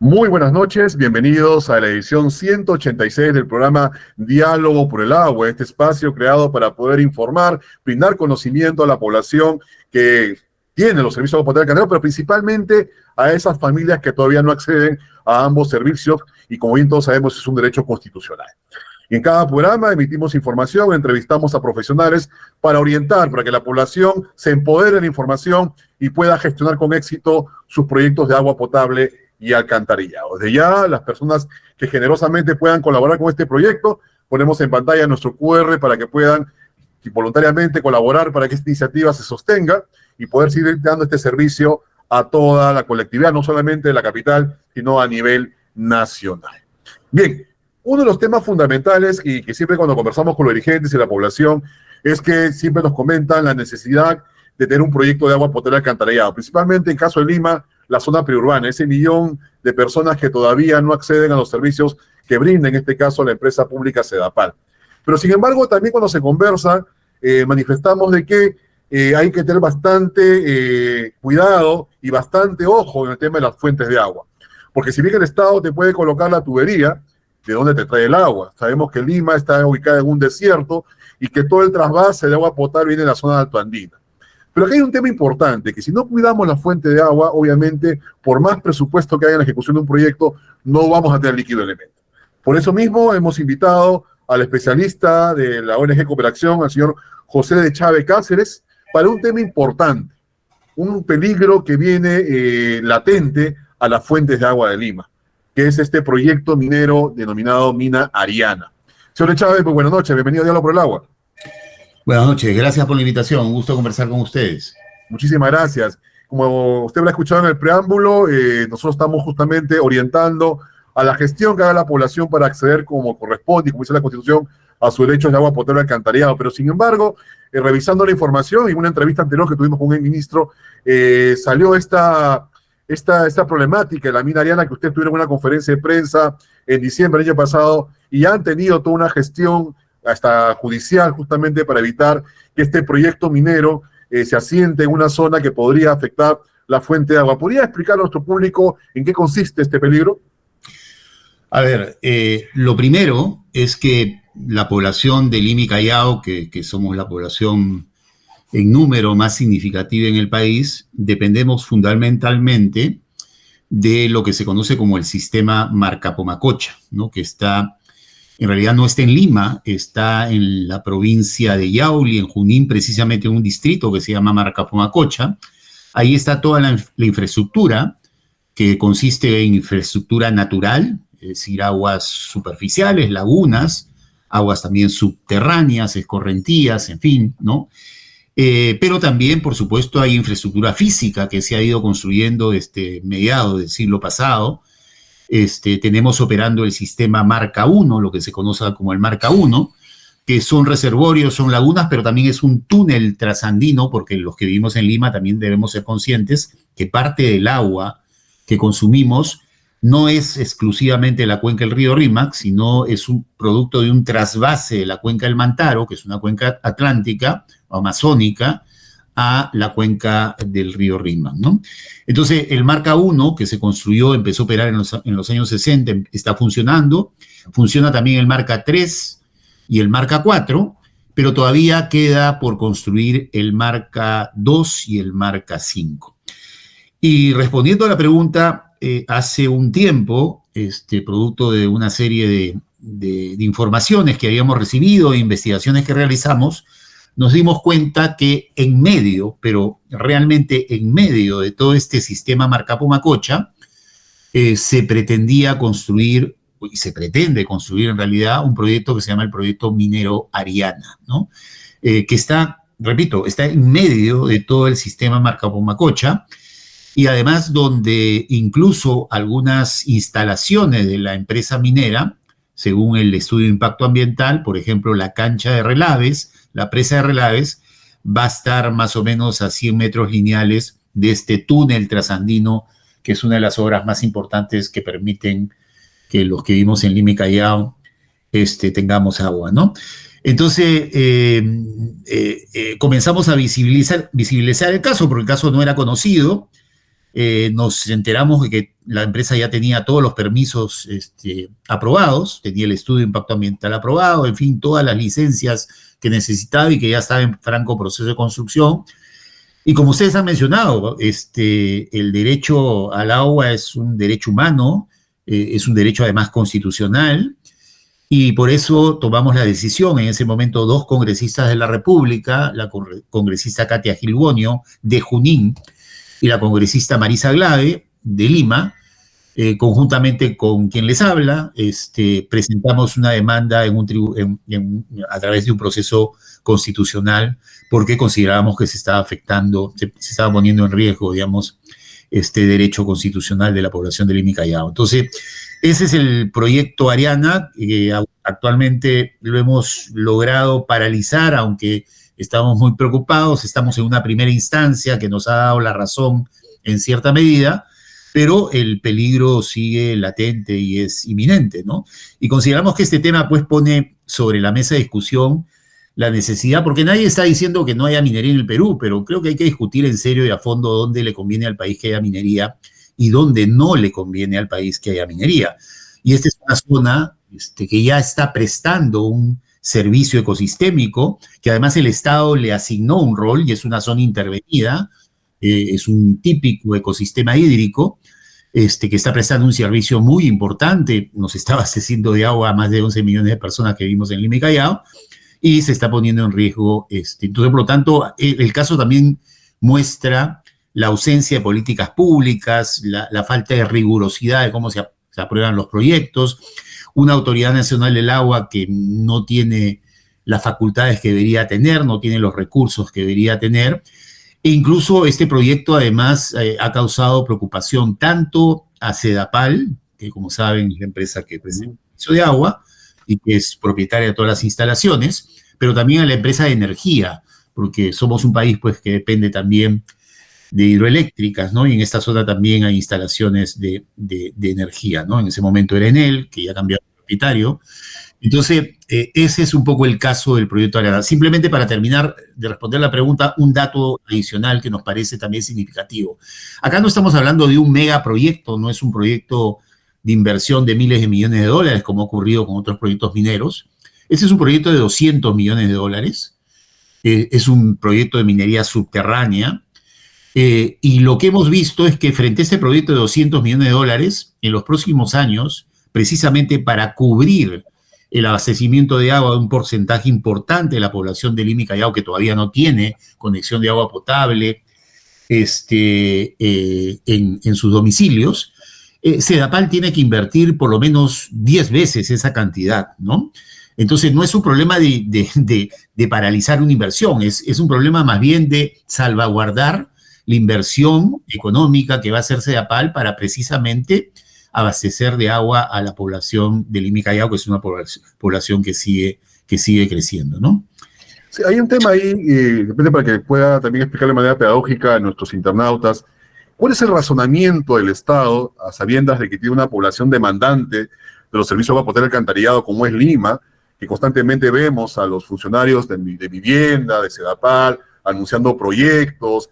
Muy buenas noches, bienvenidos a la edición 186 del programa Diálogo por el Agua, este espacio creado para poder informar, brindar conocimiento a la población que tiene los servicios de agua potable del Canadá, pero principalmente a esas familias que todavía no acceden a ambos servicios y, como bien todos sabemos, es un derecho constitucional. Y en cada programa emitimos información, entrevistamos a profesionales para orientar, para que la población se empodere de la información y pueda gestionar con éxito sus proyectos de agua potable y alcantarillado. Desde ya, las personas que generosamente puedan colaborar con este proyecto, ponemos en pantalla nuestro QR para que puedan voluntariamente colaborar para que esta iniciativa se sostenga y poder seguir dando este servicio a toda la colectividad, no solamente de la capital, sino a nivel nacional. Bien, uno de los temas fundamentales y que siempre cuando conversamos con los dirigentes y la población es que siempre nos comentan la necesidad de tener un proyecto de agua potable alcantarillado, principalmente en caso de Lima, la zona preurbana, ese millón de personas que todavía no acceden a los servicios que brinda, en este caso, la empresa pública Sedapal. Pero, sin embargo, también cuando se conversa, manifestamos de que hay que tener bastante cuidado y bastante ojo en el tema de las fuentes de agua. Porque si bien el Estado te puede colocar la tubería, ¿de dónde te trae el agua? Sabemos que Lima está ubicada en un desierto y que todo el trasvase de agua potable viene de la zona altoandina. Pero aquí hay un tema importante, que si no cuidamos la fuente de agua, obviamente, por más presupuesto que haya en la ejecución de un proyecto, no vamos a tener líquido elemento. Por eso mismo hemos invitado al especialista de la ONG Cooperación, al señor José de Chávez Cáceres, para un tema importante, un peligro que viene latente a las fuentes de agua de Lima, que es este proyecto minero denominado Mina Ariana. Señor de Chávez, pues buenas noches, bienvenido a Diálogo por el Agua. Buenas noches, gracias por la invitación, un gusto conversar con ustedes. Muchísimas gracias. Como usted lo ha escuchado en el preámbulo, nosotros estamos justamente orientando a la gestión que haga la población para acceder como corresponde y como dice la Constitución a sus derechos de agua potable alcantarillado. Pero sin embargo, revisando la información y en una entrevista anterior que tuvimos con el ministro, salió esta problemática de la mina Ariana que usted tuvo en una conferencia de prensa en diciembre del año pasado y han tenido toda una gestión hasta judicial justamente para evitar que este proyecto minero se asiente en una zona que podría afectar la fuente de agua. ¿Podría explicar a nuestro público en qué consiste este peligro? A ver, lo primero es que la población de Lima y Callao, que somos la población en número más significativa en el país, dependemos fundamentalmente de lo que se conoce como el sistema Marcapomacocha, ¿no? Que en realidad no está en Lima, está en la provincia de Yauli, en Junín, precisamente en un distrito que se llama Marcapomacocha. Ahí está toda la infraestructura, que consiste en infraestructura natural, es decir, aguas superficiales, lagunas, aguas también subterráneas, escorrentías, en fin, ¿no? Pero también, por supuesto, hay infraestructura física que se ha ido construyendo desde mediados del siglo pasado. Tenemos operando el sistema Marca 1, lo que se conoce como el Marca 1, que son reservorios, son lagunas, pero también es un túnel trasandino, porque los que vivimos en Lima también debemos ser conscientes que parte del agua que consumimos no es exclusivamente la cuenca del río Rímac, sino es un producto de un trasvase de la cuenca del Mantaro, que es una cuenca atlántica o amazónica, a la cuenca del río Rímac, ¿no? Entonces, el Marca 1, que se construyó, empezó a operar en los años 60, está funcionando. Funciona también el Marca 3 y el Marca 4, pero todavía queda por construir el Marca 2 y el Marca 5. Y respondiendo a la pregunta, hace un tiempo, producto de una serie de informaciones que habíamos recibido, investigaciones que realizamos, nos dimos cuenta que en medio, pero realmente en medio de todo este sistema Marcapomacocha, se pretendía construir, y se pretende construir en realidad, un proyecto que se llama el proyecto minero Ariana, ¿no? Que está, repito, está en medio de todo el sistema Marcapomacocha, y además donde incluso algunas instalaciones de la empresa minera, según el estudio de impacto ambiental, por ejemplo, la cancha de relaves, la presa de relaves, va a estar más o menos a 100 metros lineales de este túnel trasandino, que es una de las obras más importantes que permiten que los que vivimos en Lima y Callao tengamos agua, ¿no? Entonces, comenzamos a visibilizar el caso, porque el caso no era conocido. Nos enteramos de que la empresa ya tenía todos los permisos aprobados, tenía el estudio de impacto ambiental aprobado, en fin, todas las licencias que necesitaba y que ya estaba en franco proceso de construcción. Y como ustedes han mencionado, el derecho al agua es un derecho humano, es un derecho además constitucional, y por eso tomamos la decisión, en ese momento 2 congresistas de la República, la congresista Katia Gilbonio de Junín y la congresista Marisa Glave de Lima, conjuntamente con quien les habla, presentamos una demanda a través de un proceso constitucional porque considerábamos que se estaba afectando, se estaba poniendo en riesgo, digamos, este derecho constitucional de la población de Lima y Callao. Entonces, ese es el proyecto Ariana, que actualmente lo hemos logrado paralizar, aunque estamos muy preocupados, estamos en una primera instancia que nos ha dado la razón en cierta medida, pero el peligro sigue latente y es inminente, ¿no? Y consideramos que este tema, pues, pone sobre la mesa de discusión la necesidad, porque nadie está diciendo que no haya minería en el Perú, pero creo que hay que discutir en serio y a fondo dónde le conviene al país que haya minería y dónde no le conviene al país que haya minería. Y esta es una zona que ya está prestando un servicio ecosistémico, que además el Estado le asignó un rol y es una zona intervenida, es un típico ecosistema hídrico, que está prestando un servicio muy importante, nos está abasteciendo de agua a más de 11 millones de personas que vivimos en Lima y Callao, y se está poniendo en riesgo. Entonces, por lo tanto, el caso también muestra la ausencia de políticas públicas, la falta de rigurosidad de cómo se aprueban los proyectos, una Autoridad Nacional del Agua que no tiene las facultades que debería tener, no tiene los recursos que debería tener, e incluso este proyecto además ha causado preocupación tanto a Sedapal, que como saben es la empresa que presta el servicio de agua y que es propietaria de todas las instalaciones, pero también a la empresa de energía, porque somos un país pues que depende también de hidroeléctricas, ¿no? Y en esta zona también hay instalaciones de energía, ¿no? En ese momento era Enel, que ya cambió de propietario. Entonces, ese es un poco el caso del proyecto Ariana. Simplemente para terminar de responder la pregunta, un dato adicional que nos parece también significativo. Acá no estamos hablando de un megaproyecto, no es un proyecto de inversión de miles de millones de dólares, como ha ocurrido con otros proyectos mineros. Este es un proyecto de 200 millones de dólares. Es un proyecto de minería subterránea. Y lo que hemos visto es que frente a este proyecto de 200 millones de dólares, en los próximos años, precisamente para cubrir el abastecimiento de agua de un porcentaje importante de la población de Lima y Callao que todavía no tiene conexión de agua potable en sus domicilios, Sedapal tiene que invertir por lo menos 10 veces esa cantidad, ¿no? Entonces, no es un problema de paralizar una inversión, es un problema más bien de salvaguardar la inversión económica que va a hacer Sedapal para precisamente abastecer de agua a la población de Lima y Callao, que es una población que sigue creciendo, ¿no? Sí, hay un tema ahí, depende para que pueda también explicar de manera pedagógica a nuestros internautas. ¿Cuál es el razonamiento del Estado, a sabiendas de que tiene una población demandante de los servicios de agua potable y alcantarillado como es Lima, que constantemente vemos a los funcionarios de vivienda, de Sedapal, anunciando proyectos,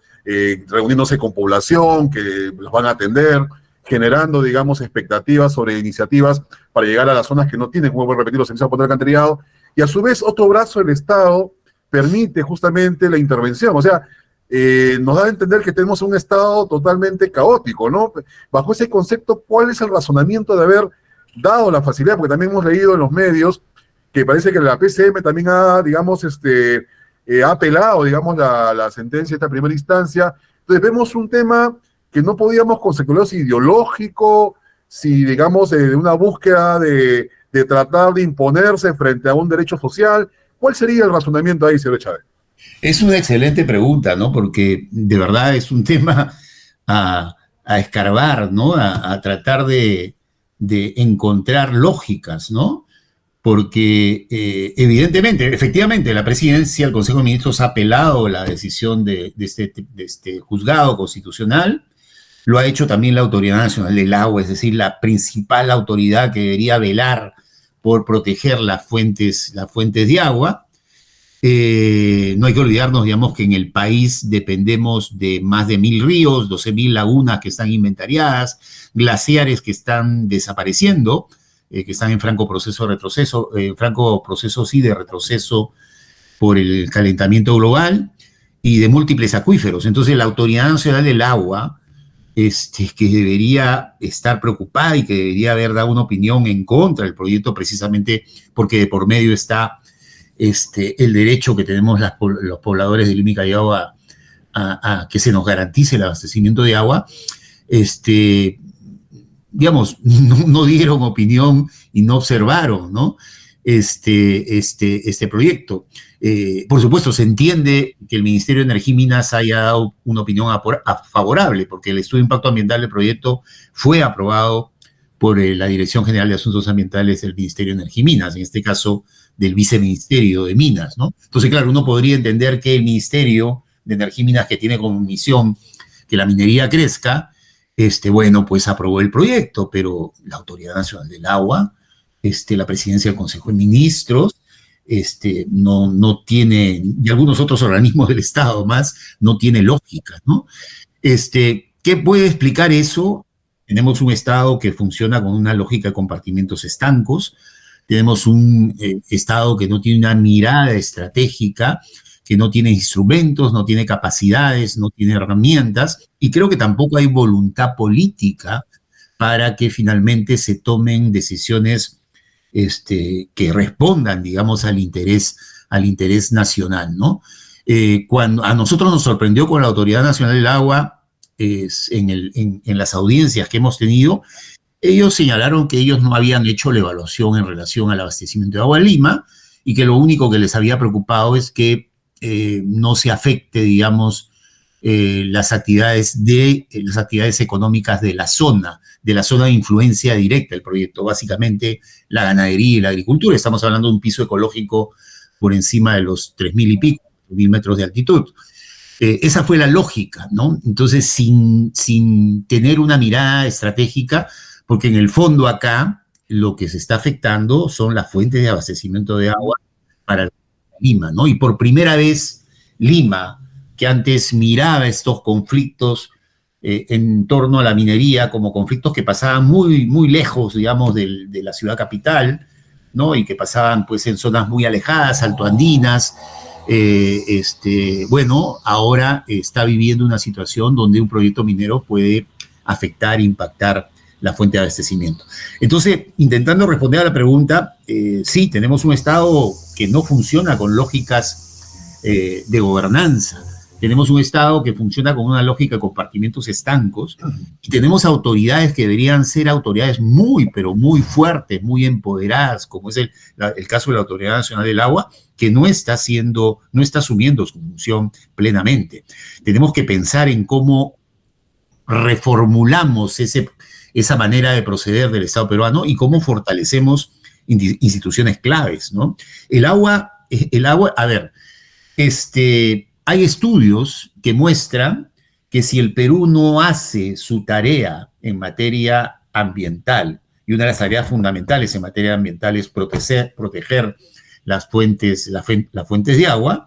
reuniéndose con población que los van a atender, generando, digamos, expectativas sobre iniciativas para llegar a las zonas que no tienen, como voy a repetir, los servicios de agua potable y alcantarillado, y a su vez otro brazo del Estado permite justamente la intervención? O sea, nos da a entender que tenemos un Estado totalmente caótico, ¿no? Bajo ese concepto, ¿cuál es el razonamiento de haber dado la facilidad? Porque también hemos leído en los medios que parece que la PCM también ha, digamos, ha apelado, digamos, la sentencia de esta primera instancia. Entonces vemos un tema que no podíamos conceptualizar si ideológico, si, digamos, de una búsqueda de tratar de imponerse frente a un derecho social. ¿Cuál sería el razonamiento ahí, señor Chávez? Es una excelente pregunta, ¿no? Porque de verdad es un tema a escarbar, ¿no? A tratar de encontrar lógicas, ¿no? Porque evidentemente, efectivamente, la presidencia, el Consejo de Ministros ha apelado la decisión de este juzgado constitucional, lo ha hecho también la Autoridad Nacional del Agua, es decir, la principal autoridad que debería velar por proteger las fuentes de agua. No hay que olvidarnos, digamos, que en el país dependemos de más de 1.000 ríos, 12.000 lagunas que están inventariadas, glaciares que están desapareciendo, que están en franco proceso de retroceso, franco proceso sí de retroceso por el calentamiento global, y de múltiples acuíferos. Entonces, la Autoridad Nacional del Agua, que debería estar preocupada y que debería haber dado una opinión en contra del proyecto, precisamente porque de por medio está el derecho que tenemos los pobladores de Lima y Callao a que se nos garantice el abastecimiento de agua, digamos, no dieron opinión y no observaron, ¿no? Este proyecto. Por supuesto, se entiende que el Ministerio de Energía y Minas haya dado una opinión favorable, porque el estudio de impacto ambiental del proyecto fue aprobado por la Dirección General de Asuntos Ambientales del Ministerio de Energía y Minas, en este caso del Viceministerio de Minas, ¿no? Entonces, claro, uno podría entender que el Ministerio de Energía y Minas, que tiene como misión que la minería crezca, bueno, pues aprobó el proyecto, pero la Autoridad Nacional del Agua, la Presidencia del Consejo de Ministros, no tiene, y algunos otros organismos del Estado más, no tiene lógica, ¿no? ¿Qué puede explicar eso? Tenemos un Estado que funciona con una lógica de compartimentos estancos, tenemos un Estado que no tiene una mirada estratégica, que no tiene instrumentos, no tiene capacidades, no tiene herramientas, y creo que tampoco hay voluntad política para que finalmente se tomen decisiones que respondan, digamos, al interés nacional, ¿no? Cuando a nosotros nos sorprendió con la Autoridad Nacional del Agua, en las audiencias que hemos tenido, ellos señalaron que ellos no habían hecho la evaluación en relación al abastecimiento de agua en Lima y que lo único que les había preocupado es que no se afecte, digamos, las actividades económicas de la zona de influencia directa del proyecto, básicamente la ganadería y la agricultura. Estamos hablando de un piso ecológico por encima de los 3.000 y pico, 1.000 metros de altitud. Esa fue la lógica, ¿no? Entonces, sin tener una mirada estratégica, porque en el fondo acá lo que se está afectando son las fuentes de abastecimiento de agua para Lima, ¿no? Y por primera vez Lima, que antes miraba estos conflictos en torno a la minería como conflictos que pasaban muy, muy lejos, digamos, de la ciudad capital, ¿no? Y que pasaban, pues, en zonas muy alejadas, altoandinas. Bueno, ahora está viviendo una situación donde un proyecto minero puede afectar, impactar la fuente de abastecimiento. Entonces, intentando responder a la pregunta, sí, tenemos un Estado que no funciona con lógicas de gobernanza. Tenemos un Estado que funciona con una lógica de compartimentos estancos y tenemos autoridades que deberían ser autoridades muy, pero muy fuertes, muy empoderadas, como es el caso de la Autoridad Nacional del Agua, que no está asumiendo su función plenamente. Tenemos que pensar en cómo reformulamos esa manera de proceder del Estado peruano y cómo fortalecemos instituciones claves, ¿no? El agua, a ver, hay estudios que muestran que si el Perú no hace su tarea en materia ambiental, y una de las tareas fundamentales en materia ambiental es proteger las fuentes de agua,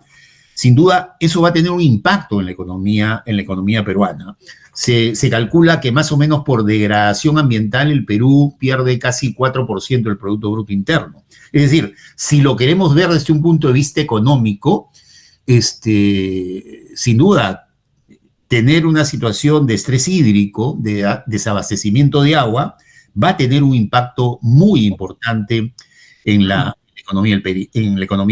sin duda eso va a tener un impacto en la economía peruana. Se calcula que más o menos por degradación ambiental el Perú pierde casi 4% del Producto Bruto Interno. Es decir, si lo queremos ver desde un punto de vista económico, sin duda, tener una situación de estrés hídrico, de desabastecimiento de agua, va a tener un impacto muy importante en la economía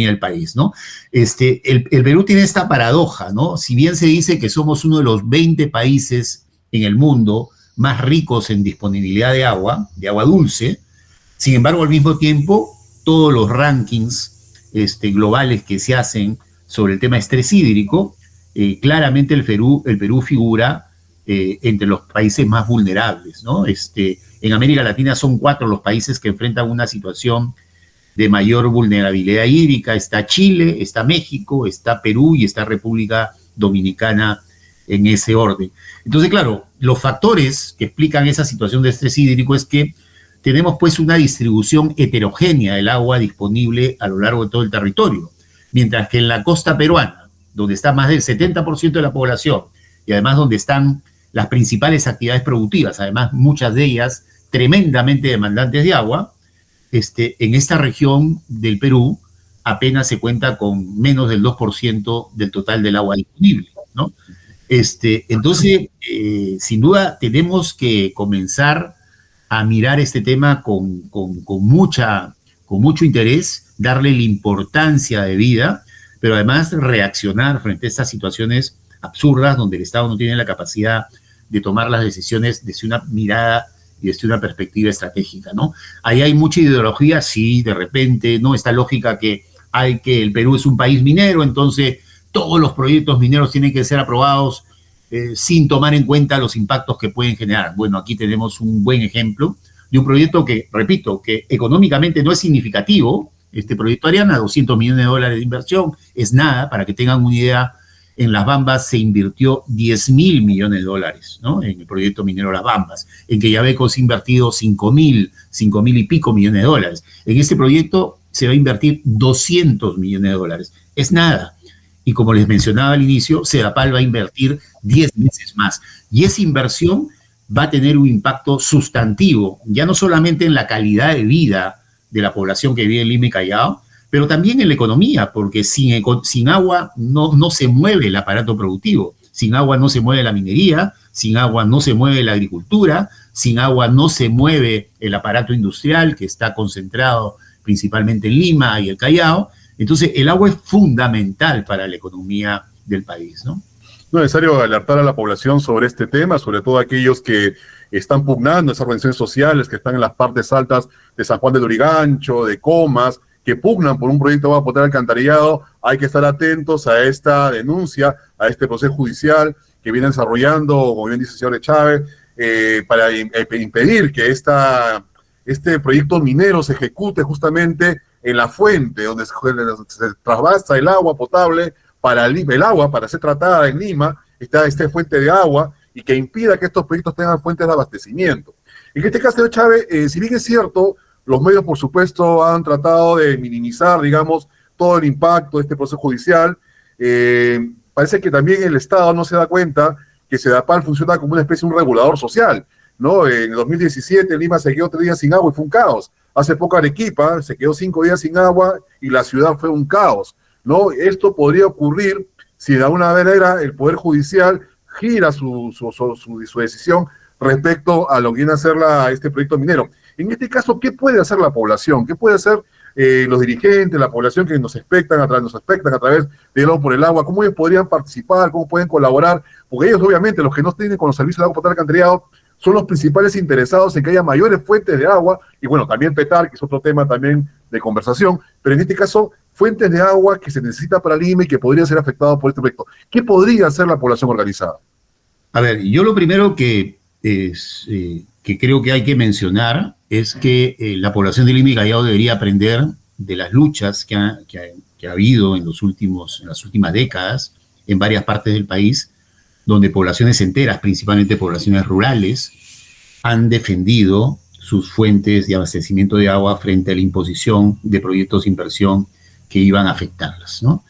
del país, ¿no? El Perú tiene esta paradoja, ¿no? Si bien se dice que somos uno de los 20 países en el mundo más ricos en disponibilidad de agua dulce, sin embargo, al mismo tiempo, todos los rankings globales que se hacen sobre el tema de estrés hídrico, claramente el Perú figura entre los países más vulnerables, ¿no? En América Latina son 4 los países que enfrentan una situación de mayor vulnerabilidad hídrica. Está Chile, está México, está Perú y está República Dominicana en ese orden. Entonces, claro, los factores que explican esa situación de estrés hídrico es que tenemos pues una distribución heterogénea del agua disponible a lo largo de todo el territorio. Mientras que en la costa peruana, donde está más del 70% de la población y además donde están las principales actividades productivas, además muchas de ellas tremendamente demandantes de agua, en esta región del Perú apenas se cuenta con menos del 2% del total del agua disponible, ¿no? Entonces, sin duda, tenemos que comenzar a mirar este tema con mucho interés, darle la importancia de vida, pero además reaccionar frente a estas situaciones absurdas donde el Estado no tiene la capacidad de tomar las decisiones desde una mirada y desde una perspectiva estratégica, ¿no? Ahí hay mucha ideología, sí, de repente, ¿no? Esta lógica que el Perú es un país minero, entonces todos los proyectos mineros tienen que ser aprobados sin tomar en cuenta los impactos que pueden generar. Bueno, aquí tenemos un buen ejemplo de un proyecto que, repito, que económicamente no es significativo. Este proyecto Ariana, $200 millones de inversión, es nada. Para que tengan una idea, en Las Bambas se invirtió $10.000 millones, ¿no? En el proyecto minero Las Bambas. En Quellaveco se ha invertido $5.000 y pico millones de dólares. En este proyecto se va a invertir $200 millones. Es nada. Y como les mencionaba al inicio, Sedapal va a invertir 10 veces más. Y esa inversión va a tener un impacto sustantivo, ya no solamente en la calidad de vida de la población que vive en Lima y Callao, pero también en la economía, porque sin agua no se mueve el aparato productivo, sin agua no se mueve la minería, sin agua no se mueve la agricultura, sin agua no se mueve el aparato industrial que está concentrado principalmente en Lima y el Callao. Entonces, el agua es fundamental para la economía del país, ¿no? No es necesario alertar a la población sobre este tema, sobre todo aquellos que están pugnando, esas organizaciones sociales que están en las partes altas de San Juan de Lurigancho, de Comas, que pugnan por un proyecto de agua potable alcantarillado. Hay que estar atentos a esta denuncia, a este proceso judicial que viene desarrollando, como bien dice el señor Chávez, para impedir que este proyecto minero se ejecute justamente en la fuente, donde se trasvasa el agua potable para el agua, para ser tratada en Lima, esta fuente de agua, y que impida que estos proyectos tengan fuentes de abastecimiento. En este caso, señor Chávez, si bien es cierto, los medios, por supuesto, han tratado de minimizar, digamos, todo el impacto de este proceso judicial, parece que también el Estado no se da cuenta que Sedapal funciona como una especie de un regulador social, ¿no? En 2017 Lima se quedó 3 días sin agua y fue un caos. Hace poco Arequipa se quedó 5 días sin agua y la ciudad fue un caos, ¿no? Esto podría ocurrir si de alguna manera el Poder Judicial gira su decisión respecto a lo que viene a hacer este proyecto minero. En este caso, ¿qué puede hacer la población? ¿Qué puede hacer los dirigentes, la población que nos expectan a través de Diálogo por el Agua? ¿Cómo ellos podrían participar? ¿Cómo pueden colaborar? Porque ellos, obviamente, los que no tienen con los servicios de agua potable alcantarillado, son los principales interesados en que haya mayores fuentes de agua, y bueno, también PETAR, que es otro tema también de conversación, pero en este caso, fuentes de agua que se necesita para Lima y que podría ser afectado por este proyecto. ¿Qué podría hacer la población organizada? A ver, yo lo primero que creo que hay que mencionar es que la población de Lima y Callao debería aprender de las luchas que ha habido en las últimas décadas en varias partes del país, donde poblaciones enteras, principalmente poblaciones rurales, han defendido sus fuentes de abastecimiento de agua frente a la imposición de proyectos de inversión que iban a afectarlas, ¿no?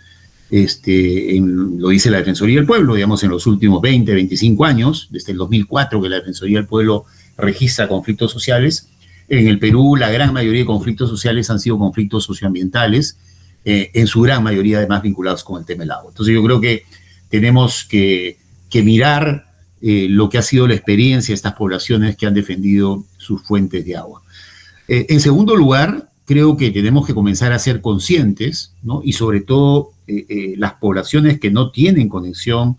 Lo dice la Defensoría del Pueblo, digamos, en los últimos 20, 25 años, desde el 2004 que la Defensoría del Pueblo registra conflictos sociales. En el Perú, la gran mayoría de conflictos sociales han sido conflictos socioambientales, en su gran mayoría además vinculados con el tema del agua. Entonces yo creo que tenemos que mirar lo que ha sido la experiencia de estas poblaciones que han defendido sus fuentes de agua. En segundo lugar, creo que tenemos que comenzar a ser conscientes, ¿no? Y sobre todo las poblaciones que no tienen conexión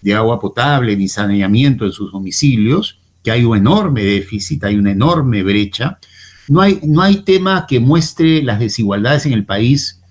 de agua potable ni saneamiento en sus domicilios, que hay un enorme déficit, hay una enorme brecha. No hay tema que muestre las desigualdades en el país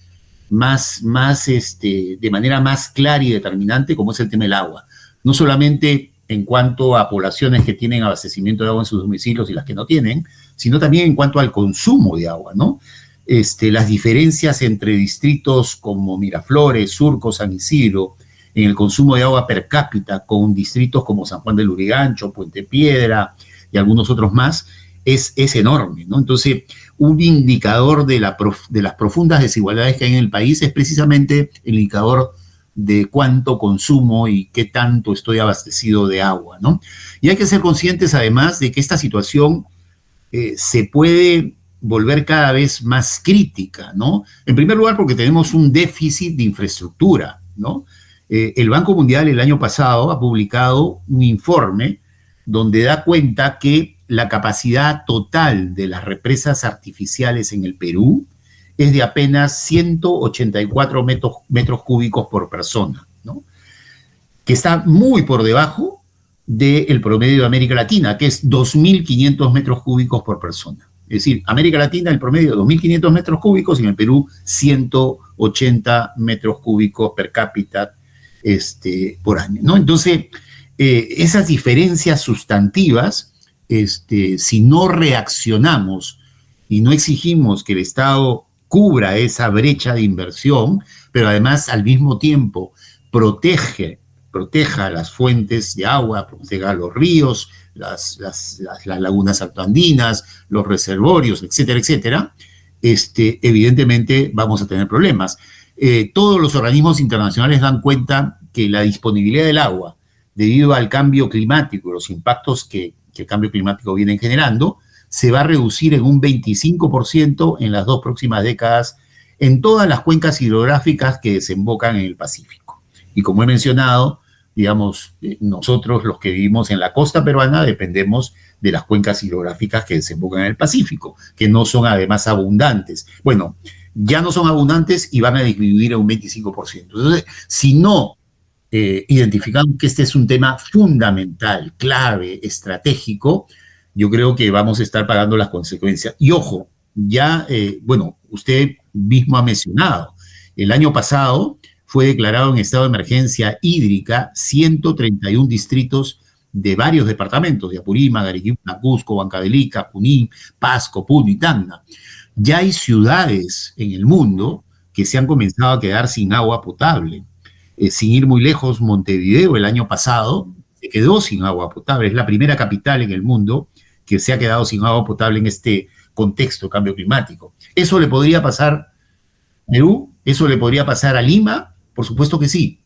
de manera más clara y determinante como es el tema del agua. No solamente en cuanto a poblaciones que tienen abastecimiento de agua en sus domicilios y las que no tienen, sino también en cuanto al consumo de agua, ¿no? Las diferencias entre distritos como Miraflores, Surco, San Isidro, en el consumo de agua per cápita, con distritos como San Juan de Lurigancho, Puente Piedra y algunos otros más, es enorme, ¿no? Entonces, un indicador de las profundas desigualdades que hay en el país es precisamente el indicador de cuánto consumo y qué tanto estoy abastecido de agua, ¿no? Y hay que ser conscientes, además, de que esta situación se puede volver cada vez más crítica, ¿no? En primer lugar, porque tenemos un déficit de infraestructura, ¿no? El Banco Mundial el año pasado ha publicado un informe donde da cuenta que la capacidad total de las represas artificiales en el Perú es de apenas 184 metros cúbicos por persona, ¿no? Que está muy por debajo del promedio de América Latina, que es 2.500 metros cúbicos por persona. Es decir, América Latina, el promedio de 2.500 metros cúbicos, y en el Perú 180 metros cúbicos per cápita por año, ¿no? Entonces, esas diferencias sustantivas, si no reaccionamos y no exigimos que el Estado cubra esa brecha de inversión, pero además al mismo tiempo proteja las fuentes de agua, proteja los ríos, las lagunas altoandinas, los reservorios, etcétera, etcétera, evidentemente vamos a tener problemas. Todos los organismos internacionales dan cuenta que la disponibilidad del agua, debido al cambio climático y los impactos que el cambio climático viene generando, se va a reducir en un 25% en las 2 próximas décadas en todas las cuencas hidrográficas que desembocan en el Pacífico. Y como he mencionado, digamos, nosotros los que vivimos en la costa peruana dependemos de las cuencas hidrográficas que desembocan en el Pacífico, que no son además abundantes. Bueno, ya no son abundantes y van a disminuir en un 25%. Entonces, si no identificamos que este es un tema fundamental, clave, estratégico, yo creo que vamos a estar pagando las consecuencias. Y ojo, ya, usted mismo ha mencionado, el año pasado fue declarado en estado de emergencia hídrica 131 distritos de varios departamentos, de Apurímac, Arequipa, Cusco, Huancavelica, Junín, Pasco, Puno y Tacna. Ya hay ciudades en el mundo que se han comenzado a quedar sin agua potable. Sin ir muy lejos, Montevideo el año pasado se quedó sin agua potable. Es la primera capital en el mundo que se ha quedado sin agua potable en este contexto de cambio climático. ¿Eso le podría pasar a Perú? ¿Eso le podría pasar a Lima? Por supuesto que sí,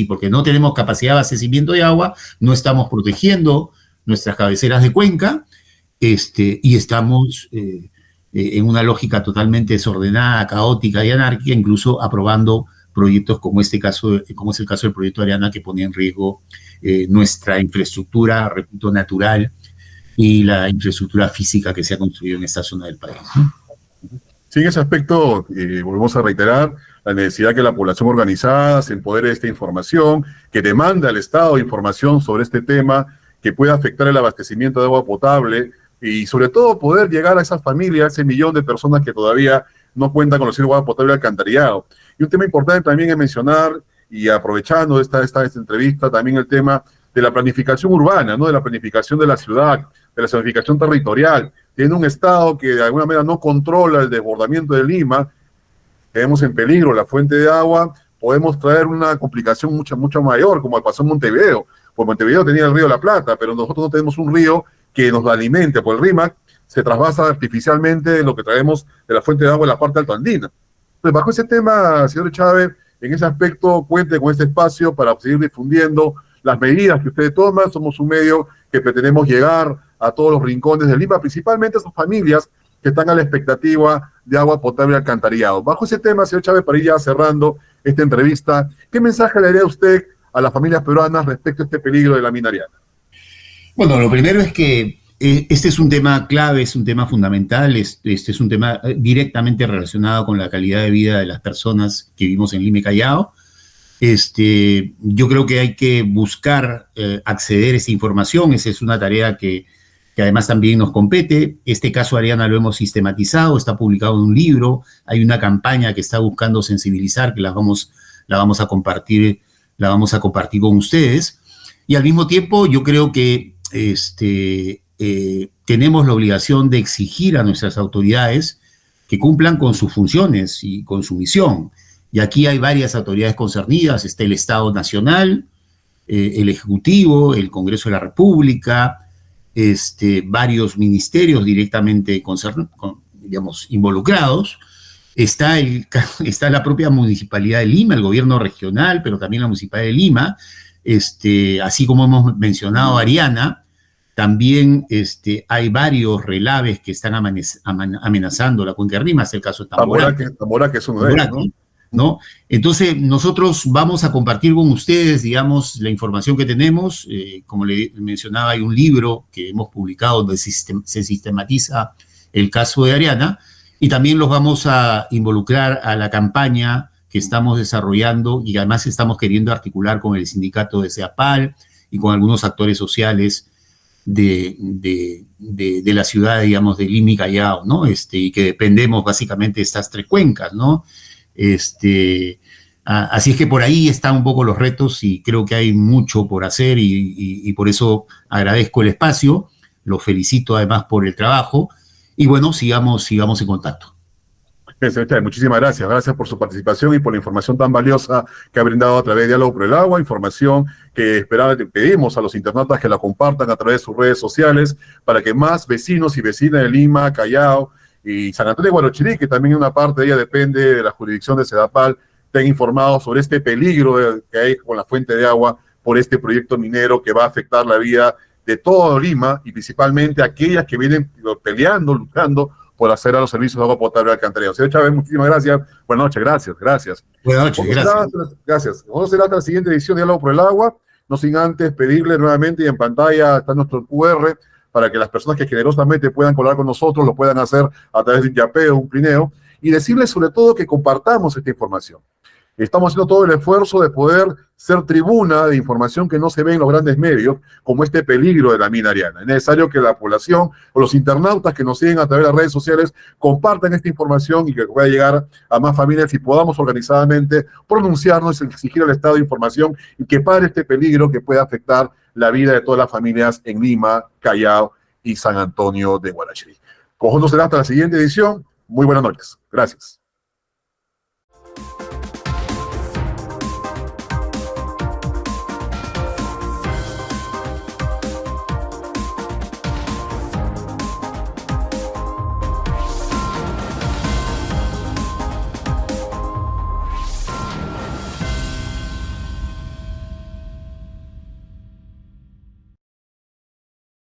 porque no tenemos capacidad de abastecimiento de agua, no estamos protegiendo nuestras cabeceras de cuenca, y estamos en una lógica totalmente desordenada, caótica y anárquica, incluso aprobando proyectos como es el caso del proyecto Ariana, que pone en riesgo nuestra infraestructura, repito, natural, y la infraestructura física que se ha construido en esta zona del país, ¿no? Sí, en ese aspecto, volvemos a reiterar la necesidad que la población organizada se empodere de esta información, que demanda al Estado información sobre este tema, que pueda afectar el abastecimiento de agua potable y sobre todo poder llegar a esas familias, ese millón de personas que todavía no cuentan con los servicios de agua potable alcantarillado. Y un tema importante también es mencionar, y aprovechando esta entrevista, también el tema de la planificación urbana, ¿no? De la planificación de la ciudad, de la zonificación territorial. Tiene un Estado que de alguna manera no controla el desbordamiento de Lima, tenemos en peligro la fuente de agua, podemos traer una complicación mucho mayor, como pasó en Montevideo. Pues Montevideo tenía el río La Plata, pero nosotros no tenemos un río que nos alimente, pues el RIMAC se trasvasa artificialmente lo que traemos de la fuente de agua en la parte altoandina. Entonces, bajo ese tema, señor Chávez, en ese aspecto, cuente con este espacio para seguir difundiendo las medidas que usted toma. Somos un medio que pretendemos llegar a todos los rincones de Lima, principalmente a esas familias que están a la expectativa de agua potable y alcantarillado. Bajo ese tema, señor Chávez, para ir ya cerrando esta entrevista, ¿qué mensaje le daría usted a las familias peruanas respecto a este peligro de la mina Ariana? Bueno, lo primero es que este es un tema clave, es un tema fundamental, este es un tema directamente relacionado con la calidad de vida de las personas que vivimos en Lima y Callao. Yo creo que hay que buscar acceder a esa información. Esa es una tarea que además también nos compete. Este caso Ariana lo hemos sistematizado, está publicado en un libro, hay una campaña que está buscando sensibilizar, que la vamos a compartir con ustedes. Y al mismo tiempo yo creo que tenemos la obligación de exigir a nuestras autoridades que cumplan con sus funciones y con su misión. Y aquí hay varias autoridades concernidas, está el Estado Nacional, el Ejecutivo, el Congreso de la República, varios ministerios directamente digamos, involucrados. Está la propia Municipalidad de Lima, el gobierno regional, pero también la Municipalidad de Lima, así como hemos mencionado a Ariana. También hay varios relaves que están amenazando la cuenca de Rimas, el caso de Tamborá, que es uno de ellos, ¿no? ¿No? Entonces, nosotros vamos a compartir con ustedes, digamos, la información que tenemos. Como le mencionaba, hay un libro que hemos publicado donde se sistematiza el caso de Ariana, y también los vamos a involucrar a la campaña que estamos desarrollando, y además estamos queriendo articular con el sindicato de CEAPAL y con algunos actores sociales de la ciudad, digamos, de Lima y Callao, ¿no? Y que dependemos básicamente de estas tres cuencas, ¿no? Así es que por ahí están un poco los retos, y creo que hay mucho por hacer, y por eso agradezco el espacio, los felicito además por el trabajo, y bueno, sigamos en contacto. Bien, señor Chávez, muchísimas gracias. Gracias por su participación y por la información tan valiosa que ha brindado a través de Diálogo por el Agua, información que pedimos a los internautas que la compartan a través de sus redes sociales para que más vecinos y vecinas de Lima, Callao y San Antonio de Guarochirí, que también una parte de ella depende de la jurisdicción de CEDAPAL, estén informados sobre este peligro que hay con la fuente de agua por este proyecto minero que va a afectar la vida de todo Lima, y principalmente aquellas que vienen peleando, luchando por hacer a los servicios de agua potable al alcantarillado. Señor Chávez, muchísimas gracias. Buenas noches, gracias. Buenas noches, gracias. Gracias. Vamos a hacer hasta la siguiente edición de Diálogo por el Agua, no sin antes pedirle nuevamente, y en pantalla está nuestro QR, para que las personas que generosamente puedan colaborar con nosotros lo puedan hacer a través de un yapeo, un plineo, y decirles sobre todo que compartamos esta información. Estamos haciendo todo el esfuerzo de poder ser tribuna de información que no se ve en los grandes medios, como este peligro de la mina Ariana. Es necesario que la población o los internautas que nos siguen a través de las redes sociales compartan esta información y que pueda llegar a más familias, y podamos organizadamente pronunciarnos y exigir al Estado información y que pare este peligro que puede afectar la vida de todas las familias en Lima, Callao y San Antonio de Guarachirí. Con nosotros será hasta la siguiente edición. Muy buenas noches. Gracias.